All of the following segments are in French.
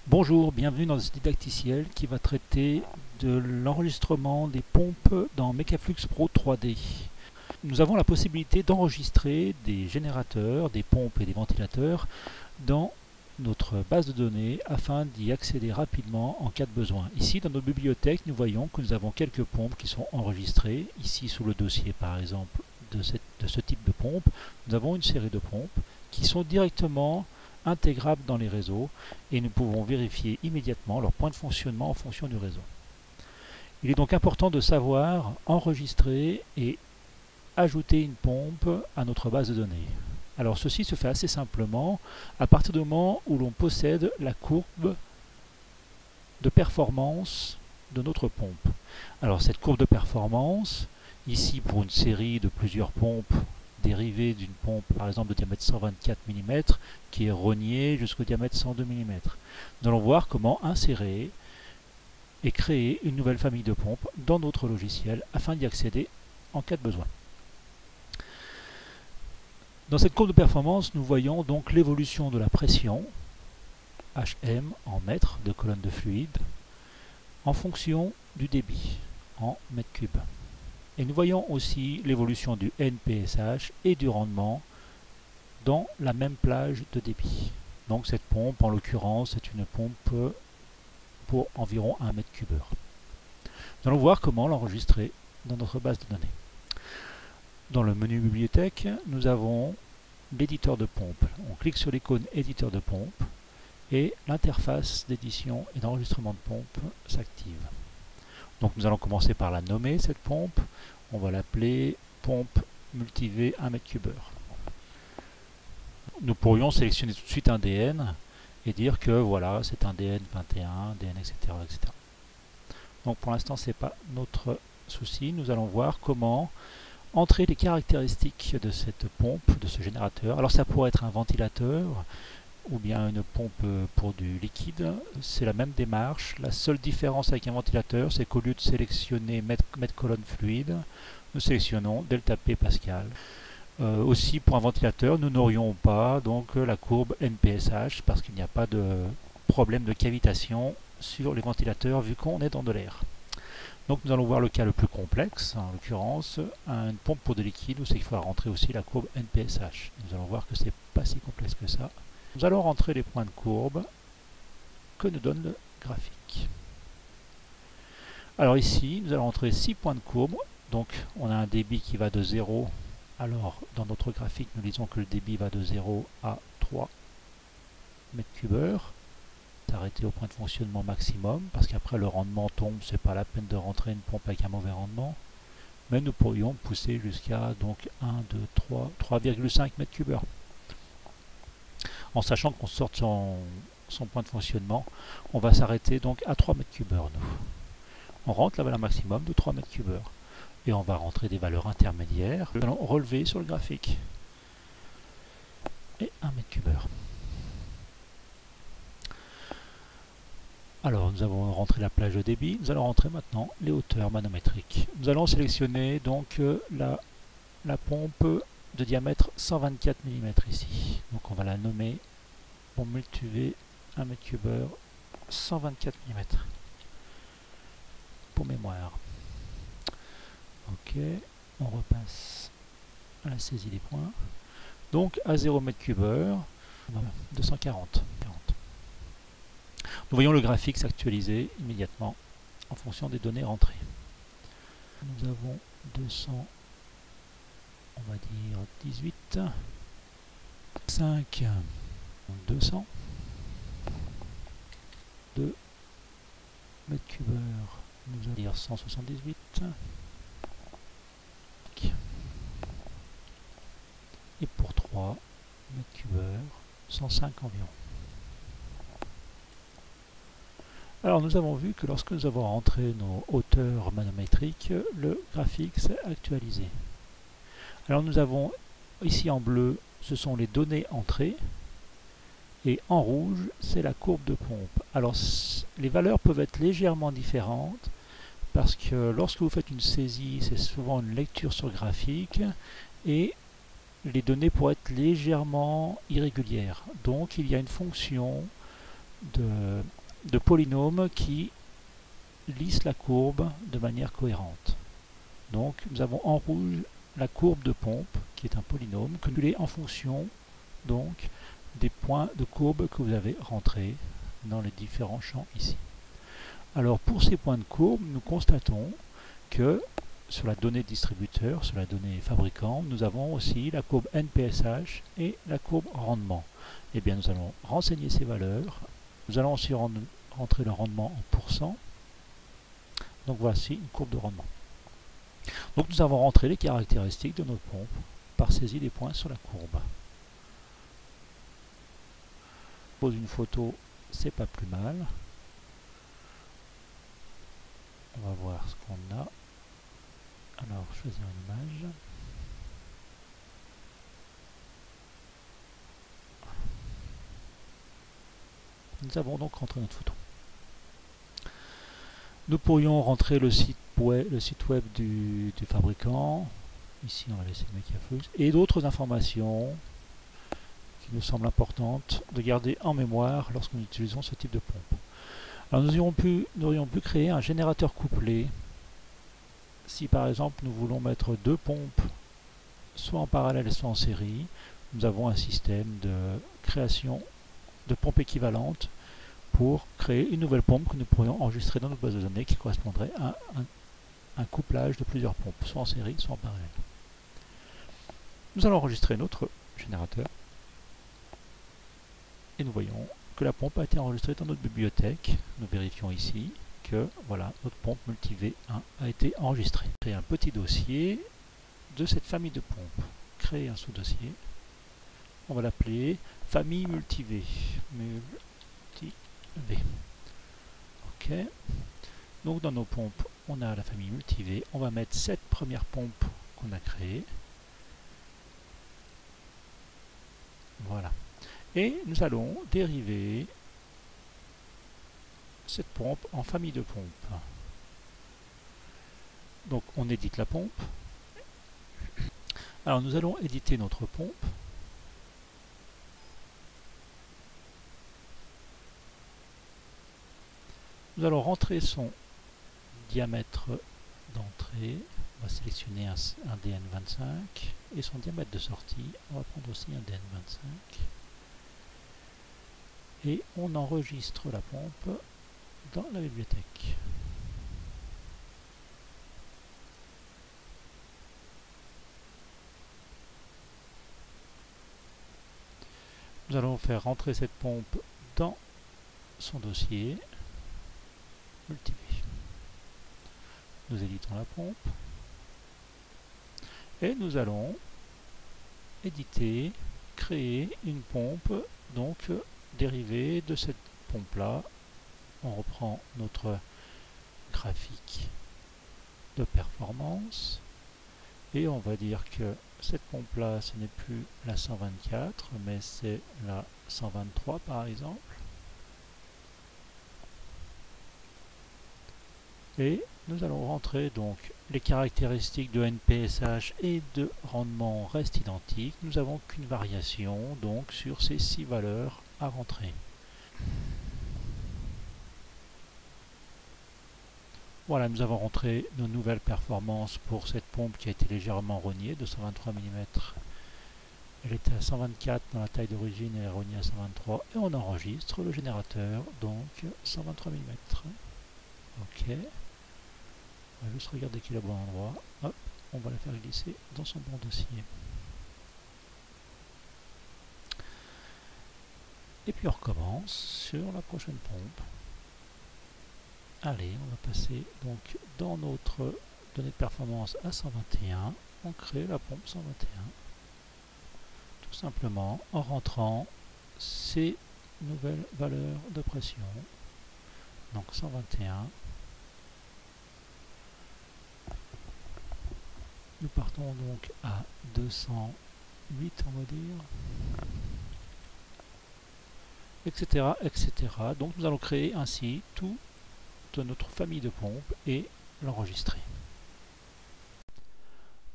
Bonjour, bienvenue dans ce didacticiel qui va traiter de l'enregistrement des pompes dans Mechaflux Pro 3D. Nous avons la possibilité d'enregistrer des générateurs, des pompes et des ventilateurs dans notre base de données afin d'y accéder rapidement en cas de besoin. Ici, dans notre bibliothèque, nous voyons que nous avons quelques pompes qui sont enregistrées. Ici, sous le dossier, par exemple, de ce type de pompe, nous avons une série de pompes qui sont directement intégrables dans les réseaux et nous pouvons vérifier immédiatement leur point de fonctionnement en fonction du réseau. Il est donc important de savoir enregistrer et ajouter une pompe à notre base de données. Alors ceci se fait assez simplement à partir du moment où l'on possède la courbe de performance de notre pompe. Alors cette courbe de performance, ici pour une série de plusieurs pompes dérivée d'une pompe par exemple de diamètre 124 mm qui est rognée jusqu'au diamètre 102 mm. Nous allons voir comment insérer et créer une nouvelle famille de pompes dans notre logiciel afin d'y accéder en cas de besoin. Dans cette courbe de performance, nous voyons donc l'évolution de la pression HM en mètres de colonne de fluide en fonction du débit en mètres cubes. Et nous voyons aussi l'évolution du NPSH et du rendement dans la même plage de débit. Donc cette pompe, en l'occurrence, c'est une pompe pour environ 1 mètre cubeur. Nous allons voir comment l'enregistrer dans notre base de données. Dans le menu bibliothèque, nous avons l'éditeur de pompe. On clique sur l'icône éditeur de pompe et l'interface d'édition et d'enregistrement de pompe s'active. Donc nous allons commencer par la nommer, cette pompe. On va l'appeler pompe multi-V 1 mètre cubeur. Nous pourrions sélectionner tout de suite un DN et dire que voilà, c'est un DN21, DN, etc., etc. Donc pour l'instant, ce n'est pas notre souci. Nous allons voir comment entrer les caractéristiques de cette pompe, de ce générateur. Alors ça pourrait être un ventilateur ou bien une pompe pour du liquide. C'est la même démarche. La seule différence avec un ventilateur, c'est qu'au lieu de sélectionner mètre colonne fluide, nous sélectionnons delta P Pascal. Aussi pour un ventilateur, nous n'aurions pas donc la courbe NPSH parce qu'il n'y a pas de problème de cavitation sur les ventilateurs vu qu'on est dans de l'air. Donc nous allons voir le cas le plus complexe, en l'occurrence une pompe pour de liquide où c'est qu'il faut rentrer aussi la courbe NPSH. Nous allons voir que c'est pas si complexe que ça. Nous allons rentrer les points de courbe que nous donne le graphique. Alors ici, nous allons rentrer 6 points de courbe. Donc on a un débit qui va de 0. Alors dans notre graphique, nous disons que le débit va de 0 à 3 mètres cubeurs. S'arrêter au point de fonctionnement maximum, parce qu'après le rendement tombe, c'est pas la peine de rentrer une pompe avec un mauvais rendement. Mais nous pourrions pousser jusqu'à donc 1, 2, 3, 3,5 mètres cubeurs. En sachant qu'on sorte son point de fonctionnement, on va s'arrêter donc à 3 mètres cubeurs nous. On rentre la valeur maximum de 3 mètres cubeurs. Et on va rentrer des valeurs intermédiaires. Nous allons relever sur le graphique. Et 1 mètre cubeur. Alors nous avons rentré la plage de débit, nous allons rentrer maintenant les hauteurs manométriques. Nous allons sélectionner donc la pompe de diamètre 124 mm ici. Donc on va la nommer pompe multi-V 1 mètre cubeur 124 mm. Pour mémoire. Ok, on repasse à la saisie des points. Donc à 0 mètre cubeur, 240. Nous voyons le graphique s'actualiser immédiatement en fonction des données rentrées. Nous avons 200, on va dire 18, 5, 200, 2 mètres cubeurs, nous allons dire 178, et pour 3 mètres cubeurs, 105 environ. Alors nous avons vu que lorsque nous avons rentré nos hauteurs manométriques, le graphique s'est actualisé. Alors nous avons ici en bleu, ce sont les données entrées, et en rouge, c'est la courbe de pompe. Alors les valeurs peuvent être légèrement différentes, parce que lorsque vous faites une saisie, c'est souvent une lecture sur graphique, et les données pourraient être légèrement irrégulières. Donc il y a une fonction de polynômes qui lissent la courbe de manière cohérente. Donc nous avons en rouge la courbe de pompe, qui est un polynôme, calculé en fonction donc des points de courbe que vous avez rentrés dans les différents champs ici. Alors pour ces points de courbe, nous constatons que sur la donnée distributeur, sur la donnée fabricant, nous avons aussi la courbe NPSH et la courbe rendement. Eh bien nous allons renseigner ces valeurs. Nous allons aussi rentrer le rendement en pourcent. Donc voici une courbe de rendement. Donc nous avons rentré les caractéristiques de notre pompe par saisie des points sur la courbe. Pose une photo, c'est pas plus mal. On va voir ce qu'on a. Alors, choisir une image. Nous avons donc rentré notre photo. Nous pourrions rentrer le site web du fabricant. Ici, on va laisser Mekiaflux. Et d'autres informations qui nous semblent importantes de garder en mémoire lorsque nous utilisons ce type de pompe. Alors, nous aurions pu créer un générateur couplé. Si par exemple nous voulons mettre deux pompes soit en parallèle soit en série, nous avons un système de création de pompes équivalentes pour créer une nouvelle pompe que nous pourrions enregistrer dans notre base de données qui correspondrait à un couplage de plusieurs pompes, soit en série, soit en parallèle. Nous allons enregistrer notre générateur et nous voyons que la pompe a été enregistrée dans notre bibliothèque. Nous vérifions ici que voilà, notre pompe MultiV1 a été enregistrée. Créer un petit dossier de cette famille de pompes. Créer un sous-dossier. On va l'appeler famille MultiV. MultiV. Ok. Donc dans nos pompes, on a la famille MultiV. On va mettre cette première pompe qu'on a créée. Voilà. Et nous allons dériver cette pompe en famille de pompes. Donc on édite la pompe. Alors nous allons éditer notre pompe. Nous allons rentrer son diamètre d'entrée. On va sélectionner un DN25 et son diamètre de sortie. On va prendre aussi un DN25. Et on enregistre la pompe dans la bibliothèque. Nous allons faire rentrer cette pompe dans son dossier MultiV. Nous éditons la pompe et nous allons éditer, créer une pompe donc dérivée de cette pompe là. On reprend notre graphique de performance et on va dire que cette pompe là ce n'est plus la 124 mais c'est la 123 par exemple. Et nous allons rentrer donc les caractéristiques de NPSH et de rendement restent identiques. Nous n'avons qu'une variation donc sur ces 6 valeurs à rentrer. Voilà, nous avons rentré nos nouvelles performances pour cette pompe qui a été légèrement rognée de 123 mm. Elle était à 124 dans la taille d'origine et elle est rognée à 123 et on enregistre le générateur donc 123 mm. Ok. On va juste regarder qu'il est au bon endroit. Hop, on va la faire glisser dans son bon dossier. Et puis on recommence sur la prochaine pompe. Allez, on va passer donc dans notre donnée de performance à 121. On crée la pompe 121. Tout simplement en rentrant ces nouvelles valeurs de pression. Donc 121. Nous partons donc à 208, on va dire, etc., etc. Donc nous allons créer ainsi toute notre famille de pompes et l'enregistrer.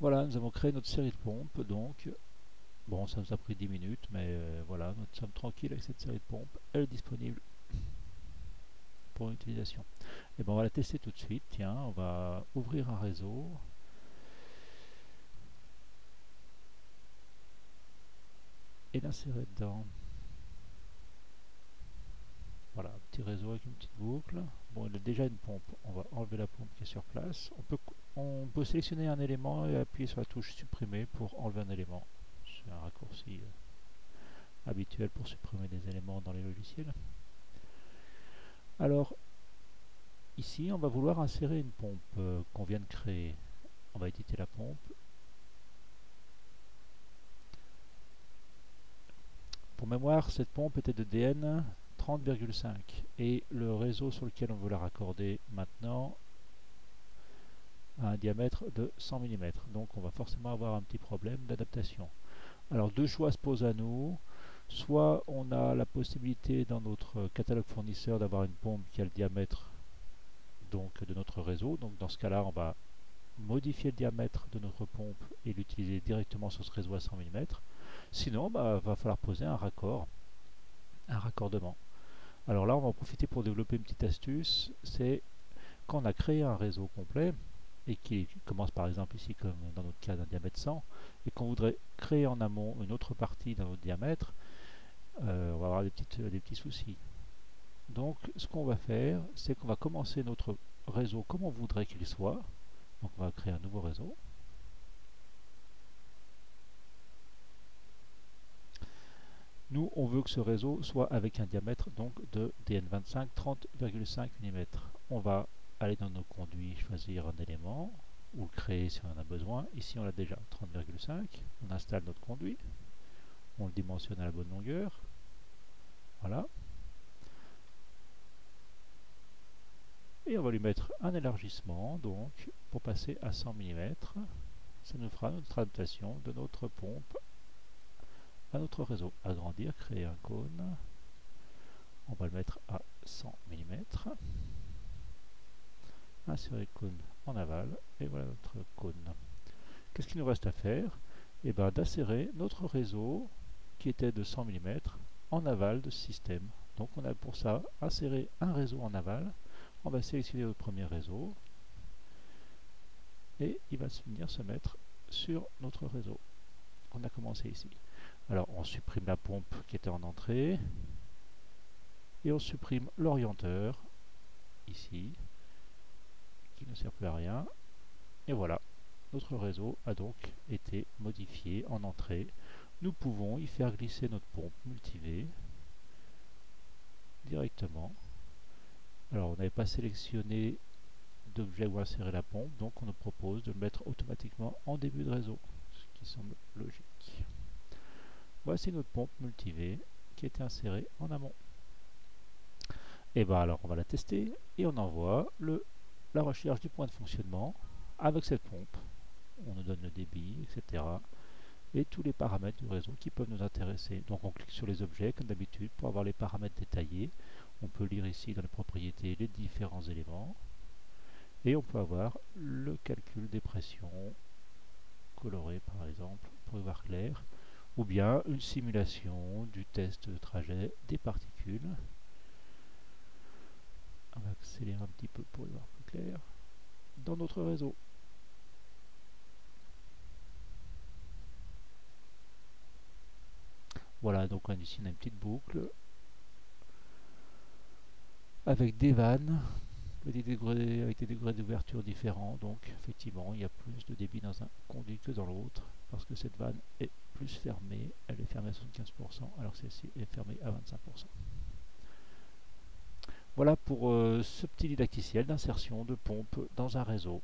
Voilà, nous avons créé notre série de pompes. Donc, bon, ça nous a pris 10 minutes, mais voilà, nous sommes tranquilles avec cette série de pompes. Elle est disponible pour une utilisation. Et ben on va la tester tout de suite. Tiens, on va ouvrir un réseau. Et l'insérer dedans. Voilà, un petit réseau avec une petite boucle. Bon, il a déjà une pompe. On va enlever la pompe qui est sur place. On peut sélectionner un élément et appuyer sur la touche supprimer pour enlever un élément. C'est un raccourci habituel pour supprimer des éléments dans les logiciels. Alors, ici, on va vouloir insérer une pompe qu'on vient de créer. On va éditer la pompe. Pour mémoire, cette pompe était de DN 30,5 et le réseau sur lequel on veut la raccorder maintenant a un diamètre de 100 mm. Donc on va forcément avoir un petit problème d'adaptation. Alors deux choix se posent à nous. Soit on a la possibilité dans notre catalogue fournisseur d'avoir une pompe qui a le diamètre donc de notre réseau. Donc dans ce cas-là, on va modifier le diamètre de notre pompe et l'utiliser directement sur ce réseau à 100 mm. Sinon, va falloir poser un raccordement. Alors là, on va en profiter pour développer une petite astuce. C'est quand on a créé un réseau complet et qui commence par exemple ici comme dans notre cas d'un diamètre 100 et qu'on voudrait créer en amont une autre partie dans notre diamètre, on va avoir des petits soucis. Donc ce qu'on va faire, c'est qu'on va commencer notre réseau comme on voudrait qu'il soit. Donc on va créer un nouveau réseau. Nous, on veut que ce réseau soit avec un diamètre donc de DN25 30,5 mm. On va aller dans nos conduits, choisir un élément ou le créer si on en a besoin. Ici, on l'a déjà 30,5. On installe notre conduit. On le dimensionne à la bonne longueur. Voilà. Et on va lui mettre un élargissement donc pour passer à 100 mm. Ça nous fera notre adaptation de notre pompe à notre réseau. Agrandir, créer un cône. On va le mettre à 100 mm. Insérer le cône en aval. Et voilà notre cône. Qu'est-ce qu'il nous reste à faire? Et bien d'insérer notre réseau qui était de 100 mm en aval de ce système. Donc on a pour ça inséré un réseau en aval. On va sélectionner notre premier réseau et il va venir se mettre sur notre réseau. On a commencé ici. Alors on supprime la pompe qui était en entrée et on supprime l'orienteur ici qui ne sert plus à rien. Et voilà, notre réseau a donc été modifié en entrée. Nous pouvons y faire glisser notre pompe multi-V directement. Alors on n'avait pas sélectionné d'objet où insérer la pompe, donc on nous propose de le mettre automatiquement en début de réseau, ce qui semble logique. Voici notre pompe multi-V qui a été insérée en amont. Et bien alors on va la tester et on envoie la recherche du point de fonctionnement avec cette pompe. On nous donne le débit, etc. et tous les paramètres du réseau qui peuvent nous intéresser. Donc on clique sur les objets comme d'habitude pour avoir les paramètres détaillés. On peut lire ici dans les propriétés les différents éléments et on peut avoir le calcul des pressions colorées par exemple pour y voir clair, ou bien une simulation du test de trajet des particules. On va accélérer un petit peu pour y voir plus clair dans notre réseau. Voilà, donc ici on a une petite boucle avec des vannes avec des degrés d'ouverture différents. Donc effectivement il y a plus de débit dans un conduit que dans l'autre parce que cette vanne est plus fermée, elle est fermée à 75% alors que celle-ci est fermée à 25%. Voilà pour ce petit didacticiel d'insertion de pompe dans un réseau.